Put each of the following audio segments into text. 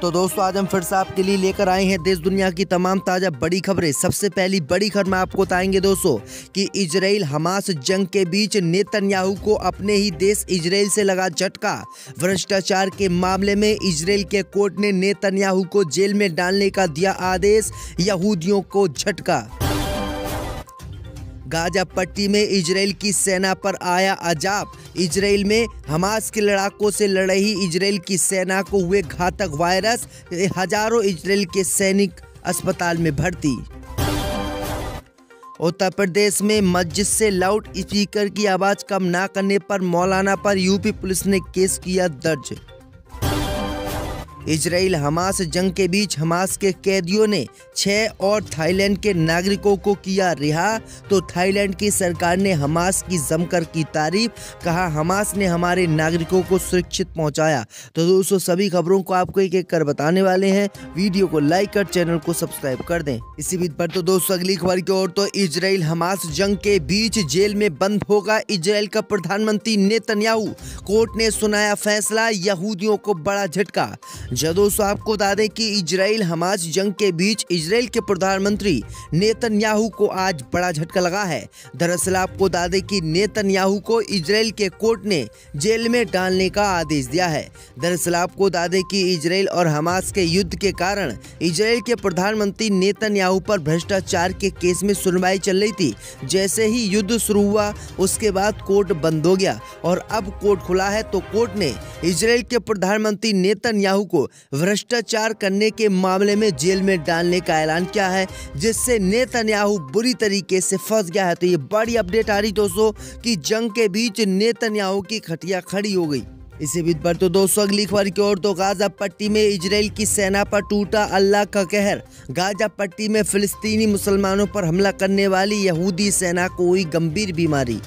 तो दोस्तों आज हम फिर से आपके लिए लेकर आए हैं देश दुनिया की तमाम ताज़ा बड़ी खबरें। सबसे पहली बड़ी खबर में आपको बताएंगे दोस्तों कि इजराइल हमास जंग के बीच नेतन्याहू को अपने ही देश इजराइल से लगा झटका। भ्रष्टाचार के मामले में इजराइल के कोर्ट ने नेतन्याहू को जेल में डालने का दिया आदेश, यहूदियों को झटका। गाजा पट्टी में इजराइल की सेना पर आया अजाब। इजराइल में हमास के लड़ाकों से लड़ रही इजराइल की सेना को हुए घातक वायरस, हजारों इजराइल के सैनिक अस्पताल में भर्ती। उत्तर प्रदेश में मस्जिद से लाउड स्पीकर की आवाज कम ना करने पर मौलाना पर यूपी पुलिस ने केस किया दर्ज। इजराइल हमास जंग के बीच हमास के कैदियों ने 6 और थाईलैंड के नागरिकों को किया रिहा। तो थाईलैंड की सरकार ने हमास की जमकर की तारीफ, कहा हमास ने हमारे नागरिकों को सुरक्षित पहुंचाया। तो दोस्तों सभी खबरों को आपको एक एक कर बताने वाले हैं। वीडियो को लाइक कर चैनल को सब्सक्राइब कर दें। इसी बीच पर तो दोस्तों अगली खबर की ओर, तो इजराइल हमास जंग के बीच जेल में बंद होगा इजराइल का प्रधानमंत्री नेतन्याहू। कोर्ट ने सुनाया फैसला, यहूदियों को बड़ा झटका। दोस्तों आपको बता दें कि इजराइल हमास जंग के बीच इजराइल के प्रधानमंत्री नेतन्याहू को आज बड़ा झटका लगा है। दरअसल आपको बता दें कि नेतन्याहू को इजराइल के कोर्ट ने जेल में डालने का आदेश दिया है। दरअसल आपको बता दें कि इजराइल और हमास के युद्ध के कारण इजराइल के प्रधानमंत्री नेतन्याहू पर भ्रष्टाचार के केस में सुनवाई चल रही थी। जैसे ही युद्ध शुरू हुआ उसके बाद कोर्ट बंद हो गया और अब कोर्ट खुला है। तो कोर्ट ने इजराइल के प्रधानमंत्री नेतन्याहू को भ्रष्टाचार करने के मामले में जेल में डालने का ऐलान किया है, जिससे नेतन्याहू बुरी तरीके से फंस गया है। तो ये बड़ी अपडेट आ रही दोस्तों कि जंग के बीच नेतन्याहू की खटिया खड़ी हो गई। इसी बीच पर तो दोस्तों अगली खबर की ओर, तो गाजा पट्टी में इजराइल की सेना पर टूटा अल्लाह का कहर। गाजा पट्टी में फिलिस्तीनी मुसलमानों पर हमला करने वाली यहूदी सेना को हुई गंभीर बीमारी।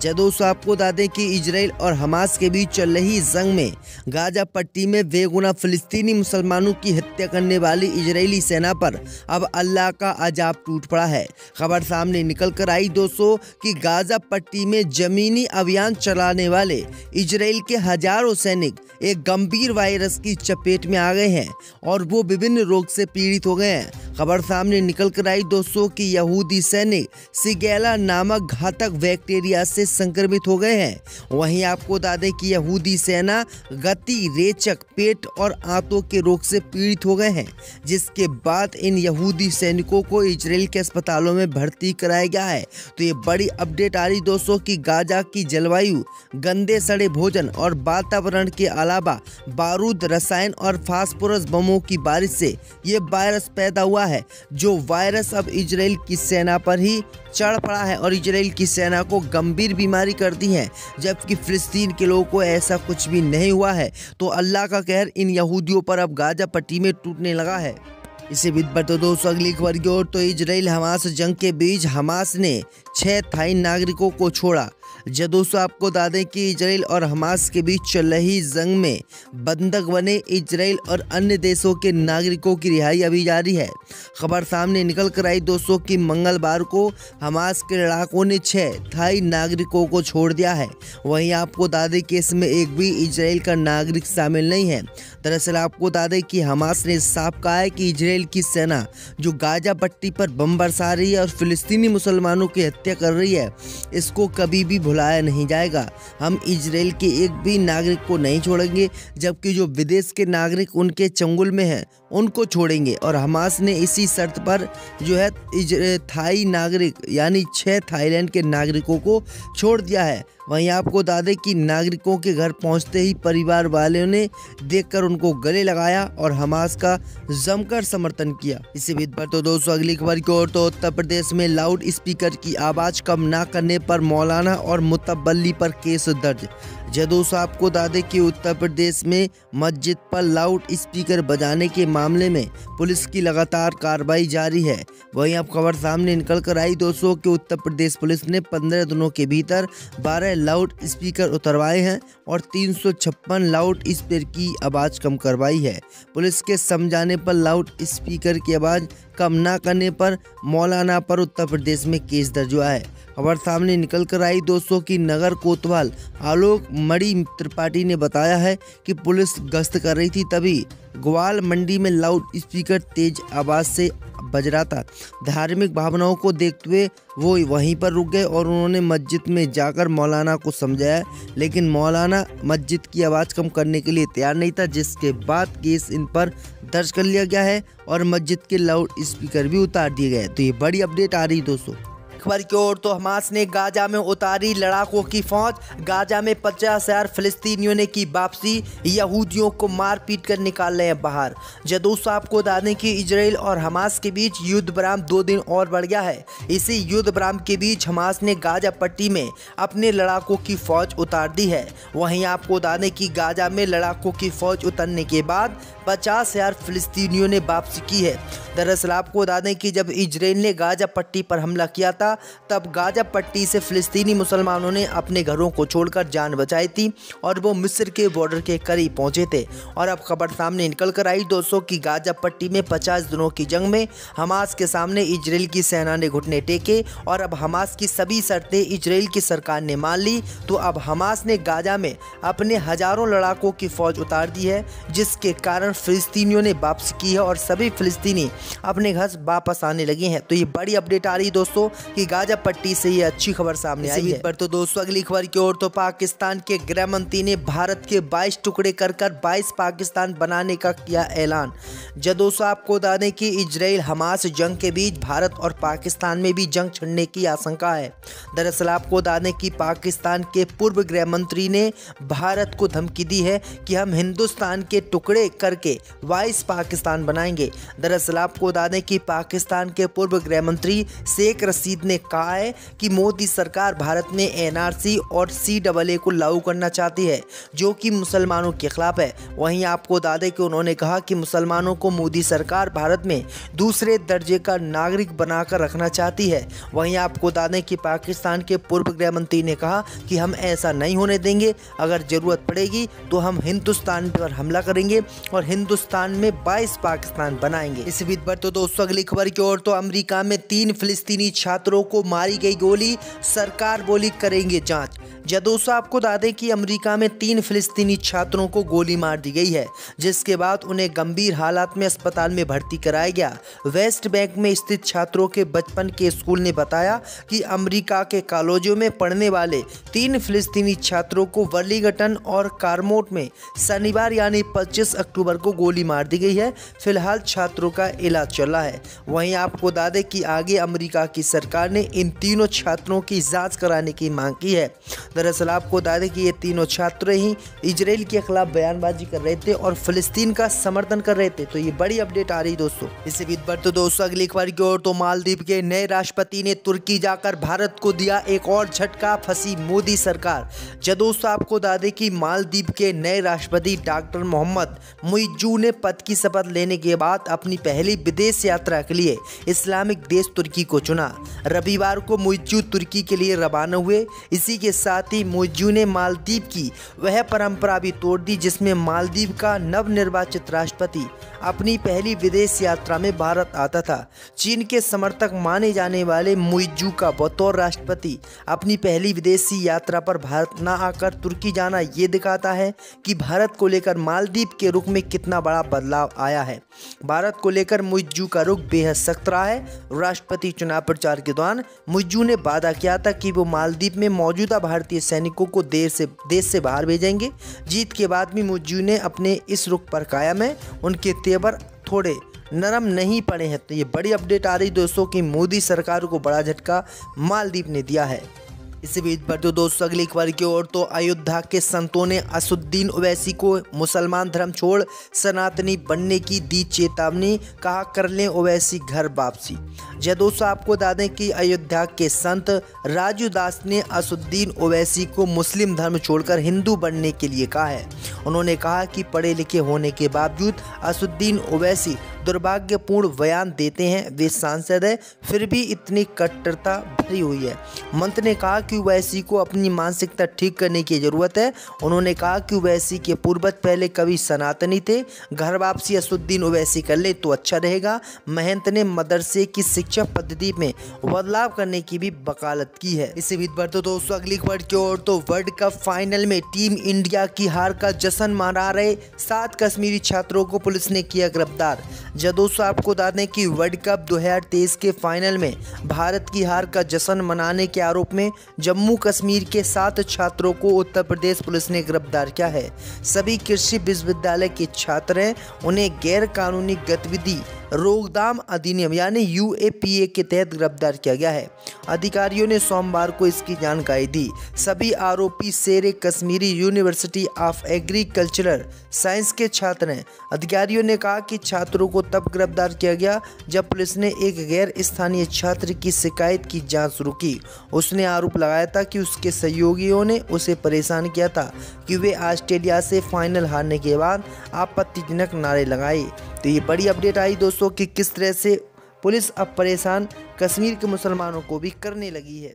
दोस्तों आपको बता दें कि इजराइल और हमास के बीच चल रही जंग में गाजा पट्टी में बेगुनाह फिलिस्तीनी मुसलमानों की हत्या करने वाली इजरायली सेना पर अब अल्लाह का अजाब टूट पड़ा है। खबर सामने निकल कर आई दोस्तों कि गाजा पट्टी में जमीनी अभियान चलाने वाले इजराइल के हजारों सैनिक एक गंभीर वायरस की चपेट में आ गए हैं और वो विभिन्न रोग से पीड़ित हो गए हैं। खबर सामने निकल कर आई दोस्तों कि यहूदी सैनिक सिगेला नामक घातक बैक्टीरिया से संक्रमित हो गए हैं। वहीं आपको बता दें कि यहूदी सेना गति, रेचक, पेट और आंतों के रोग से पीड़ित हो गए हैं, जिसके बाद इन यहूदी सैनिकों को इजराइल के अस्पतालों में भर्ती कराया गया है। तो ये बड़ी अपडेट आ रही दोस्तों कि गाजा की जलवायु, गंदे सड़े भोजन और वातावरण के अलावा बारूद, रसायन और फास्फोरस बमों की बारिश से ये वायरस पैदा हुआ है, जो वायरस अब इजराइल की सेना पर ही चढ़ पड़ा है और इजराइल की सेना को गंभीर बीमारी कर दी है, जबकि फिलिस्तीन के लोगों को ऐसा कुछ भी नहीं हुआ है। तो अल्लाह का कहर इन यहूदियों पर अब गाजा पट्टी में टूटने लगा है। इसी बीच पर तो दोस्तों अगली खबर की ओर, तो इजराइल हमास जंग के बीच हमास ने 6 थाई नागरिकों को छोड़ा। दोस्तों आपको बता दें कि इजराइल और हमास के बीच चल रही जंग में बंधक बने इजराइल और अन्य देशों के नागरिकों की रिहाई अभी जारी है। खबर सामने निकल कर आई दोस्तों कि मंगलवार को हमास के लड़ाकों ने 6 थाई नागरिकों को छोड़ दिया है। वहीं आपको बता दें कि इसमें एक भी इजराइल का नागरिक शामिल नहीं है। दरअसल आपको बता दें कि हमास ने साफ कहा है कि इजराइल की सेना जो गाजा पट्टी पर बम बरसा रही है और फिलिस्तीनी मुसलमानों की हत्या कर रही है, इसको कभी भी भुलाया नहीं जाएगा। हम इजराइल के एक भी नागरिक को नहीं छोड़ेंगे, जबकि जो विदेश के नागरिक उनके चंगुल में हैं उनको छोड़ेंगे। और हमास ने इसी शर्त पर जो है थाई नागरिक यानी 6 थाईलैंड के नागरिकों को छोड़ दिया है। वहीं आपको बता दें कि नागरिकों के घर पहुंचते ही परिवार वालों ने देखकर उनको गले लगाया और हमास का जमकर समर्थन किया। इसी बीच पर तो दोस्तों अगली खबर की ओर, तो उत्तर प्रदेश में लाउड स्पीकर की आवाज कम ना करने पर मौलाना और मुतवल्ली पर केस दर्ज। दोस्तों आपको बता दें कि उत्तर प्रदेश में मस्जिद पर लाउड स्पीकर बजाने के मामले में पुलिस की लगातार कार्रवाई जारी है। वहीं अब खबर सामने निकल कर आई दोस्तों कि उत्तर प्रदेश पुलिस ने 15 दिनों के भीतर 12 लाउड स्पीकर उतरवाए हैं और 356 लाउड स्पीकर की आवाज़ कम करवाई है। पुलिस के समझाने पर लाउड स्पीकर की आवाज़ कम ना करने पर मौलाना पर उत्तर प्रदेश में केस दर्ज हुआ है। खबर सामने निकल कर आई दोस्तों की नगर कोतवाल आलोक मणि त्रिपाठी ने बताया है कि पुलिस गश्त कर रही थी, तभी ग्वाल मंडी में लाउड स्पीकर तेज आवाज से बज रहा था। धार्मिक भावनाओं को देखते हुए वो वहीं पर रुक गए और उन्होंने मस्जिद में जाकर मौलाना को समझाया, लेकिन मौलाना मस्जिद की आवाज़ कम करने के लिए तैयार नहीं था, जिसके बाद केस इन पर दर्ज कर लिया गया है और मस्जिद के लाउड स्पीकर भी उतार दिए गए। तो ये बड़ी अपडेट आ रही दोस्तों। खबर की ओर तो हमास ने गाजा में उतारी लड़ाकों की फौज। गाजा में 50,000 फिलिस्तीनियों ने की वापसी। यहूदियों को मार पीट कर निकाल रहे हैं बाहर। दोस्तों आपको बता दें कि इजराइल और हमास के बीच युद्ध विराम 2 दिन और बढ़ गया है। इसी युद्ध विराम के बीच हमास ने गाजा पट्टी में अपने लड़ाकों की फौज उतार दी है। वहीं आपको बता दें कि गाजा में लड़ाकों की फौज उतरने के बाद 50,000 फिलिस्तीनियों ने वापसी की है। दरअसल आपको बता दें कि जब इजराइल ने गाजा पट्टी पर हमला किया था, तब गाजा पट्टी से फिलिस्तीनी मुसलमानों ने अपने घरों को छोड़कर जान बचाई थी और वो मिस्र के बॉर्डर के करीब पहुंचे थे। और अब खबर सामने निकल कर आई दोस्तों की गाजा पट्टी में 50 दिनों की जंग में हमास के सामने इजराइल की सेना ने घुटने टेके और अब हमास की सभी शर्तें इजराइल की सरकार ने मान ली। तो अब हमास ने गाजा में अपने हजारों लड़ाकों की फौज उतार दी है, जिसके कारण फिलिस्तीनियों ने वापसी की है और सभी फिलिस्तीनी अपने घर वापस आने लगे हैं। तो ये बड़ी अपडेट आ रही दोस्तों कि गाजा पट्टी से ये अच्छी खबर सामने आई है। पर तो दोस्तों अगली खबर की ओर तो पाकिस्तान के गृह मंत्री ने भारत के 22 टुकड़े कर 22 पाकिस्तान बनाने का किया ऐलान। दोस्तों आपको बता दें कि इजराइल हमास जंग के बीच भारत और पाकिस्तान में भी जंग छिड़ने की आशंका है। दरअसल आपको बता दें कि पाकिस्तान के पूर्व गृह मंत्री ने भारत को धमकी दी है कि हम हिंदुस्तान के टुकड़े करके 22 पाकिस्तान बनाएंगे। दरअसल आपको बता दें कि पाकिस्तान के पूर्व गृह मंत्री शेख रशीद ने कहा है कि मोदी सरकार भारत में एनआरसी और CAA को लागू करना चाहती है, जो कि मुसलमानों के खिलाफ है। वहीं आपको बता दें कि उन्होंने कहा कि मुसलमानों को मोदी सरकार भारत में दूसरे दर्जे का नागरिक बनाकर रखना चाहती है। वहीं आपको बता दें कि पाकिस्तान के पूर्व गृह मंत्री ने कहा कि हम ऐसा नहीं होने देंगे, अगर जरूरत पड़ेगी तो हम हिंदुस्तान पर हमला करेंगे और हिंदुस्तान में 22 पाकिस्तान बनाएंगे। इस बीच पर तो दोस्तों अगली खबर की ओर तो अमेरिका में 3 फिलिस्तीनी छात्रों को मारी गई गोली, सरकार बोली करेंगे जांच। दोस्तों आपको बता दें कि अमेरिका में 3 फिलिस्तीनी छात्रों को गोली मार दी गई है, जिसके बाद उन्हें गंभीर हालात में अस्पताल में भर्ती कराया गया। वेस्ट बैंक में स्थित छात्रों के बचपन के स्कूल ने बताया कि अमेरिका के कॉलेजों में पढ़ने वाले 3 फिलिस्तीनी छात्रों को वर्लिंगटन और कारमोट में शनिवार यानी 25 अक्टूबर को गोली मार दी गई है। फिलहाल छात्रों का इलाज चल रहा है। वहीं आपको बता दें कि आगे अमेरिका की सरकार ने इन तीनों छात्रों की जांच कराने की मांग की है। दरअसल आपको बता दें कि ये तीनों छात्र ही इजराइल के खिलाफ बयानबाजी कर रहे थे और फिलिस्तीन का समर्थन कर रहे थे। तो ये बड़ी अपडेट आ रही दोस्तों। इसी बीच पर तो दोस्तों अगली खबर की ओर तो मालदीव के नए राष्ट्रपति ने तुर्की जाकर भारत को दिया एक और झटका, फंसी मोदी सरकार। दोस्तों आपको बता दें कि मालदीव के नए राष्ट्रपति डॉक्टर मोहम्मद मुइज्जू ने पद की शपथ लेने के बाद अपनी पहली विदेश यात्रा के लिए इस्लामिक देश तुर्की को चुना। रविवार को मुइज्जू तुर्की के लिए रवाना हुए। इसी के साथ ही मुइज्जू ने मालदीव की वह परंपरा भी तोड़ दी जिसमें मालदीव का नवनिर्वाचित राष्ट्रपति अपनी पहली विदेश यात्रा में भारत आता था। चीन के समर्थक माने जाने वाले मुइज्जू का बतौर राष्ट्रपति अपनी पहली विदेशी यात्रा पर भारत न आकर तुर्की जाना ये दिखाता है कि भारत को लेकर मालदीव के रुख में कितना बड़ा बदलाव आया है। भारत को लेकर मुइज्जू का रुख बेहद सख्त रहा है। राष्ट्रपति चुनाव प्रचार के दौरान मुइज्जू ने वादा किया था कि वो मालदीव में मौजूदा भारतीय सैनिकों को देश से बाहर भेजेंगे। जीत के बाद भी मुइज्जू ने अपने इस रुख पर कायम है। उनके तेवर थोड़े नरम नहीं पड़े हैं। तो ये बड़ी अपडेट आ रही दोस्तों कि मोदी सरकार को बड़ा झटका मालदीव ने दिया है। इसी बीच पर तो दोस्तों अगली खबर की ओर तो अयोध्या के संतों ने असदुद्दीन ओवैसी को मुसलमान धर्म छोड़ सनातनी बनने की दी चेतावनी, कहा कर लें ओवैसी घर वापसी। दोस्तों आपको बता दें कि अयोध्या के संत राजू दास ने असदुद्दीन ओवैसी को मुस्लिम धर्म छोड़कर हिंदू बनने के लिए कहा है। उन्होंने कहा कि पढ़े लिखे होने के बावजूद असदुद्दीन ओवैसी दुर्भाग्यपूर्ण बयान देते हैं। वे सांसद है फिर भी इतनी कट्टरता भरी हुई है। मंत्री ने कहा कि ओवैसी को अपनी मानसिकता ठीक करने की ज़रूरत है। उन्होंने कहा कि ओवैसी के पूर्वज पहले कभी सनातनी थे, घर वापसी असदुद्दीन ओवैसी कर ले तो अच्छा रहेगा। महंत ने मदरसे की शिक्षा पद्धति में बदलाव करने की भी वकालत की है। इसी बीच बढ़ते दोस्तों अगली खबर की ओर, तो वर्ल्ड कप फाइनल में टीम इंडिया की हार का जश्न मना रहे 7 कश्मीरी छात्रों को पुलिस ने किया गिरफ्तार। जब दोस्तों आपको बता दें कि वर्ल्ड कप 2023 के फाइनल में भारत की हार का जश्न मनाने के आरोप में जम्मू कश्मीर के 7 छात्रों को उत्तर प्रदेश पुलिस ने गिरफ्तार किया है। सभी कृषि विश्वविद्यालय के छात्र हैं। उन्हें गैर कानूनी गतिविधि रोकथाम अधिनियम यानी यूएपीए के तहत गिरफ्तार किया गया है। अधिकारियों ने सोमवार को इसकी जानकारी दी। सभी आरोपी शेरे Kashmiri university of agricultural science के छात्र हैं। अधिकारियों ने कहा कि छात्रों को तब गिरफ्तार किया गया जब पुलिस ने एक गैर स्थानीय छात्र की शिकायत की जांच शुरू की। उसने आरोप लगाया था कि उसके सहयोगियों ने उसे परेशान किया था कि वे ऑस्ट्रेलिया से फाइनल हारने के बाद आपत्तिजनक नारे लगाए। तो ये बड़ी अपडेट आई दोस्तों कि किस तरह से पुलिस अब परेशान कश्मीर के मुसलमानों को भी करने लगी है।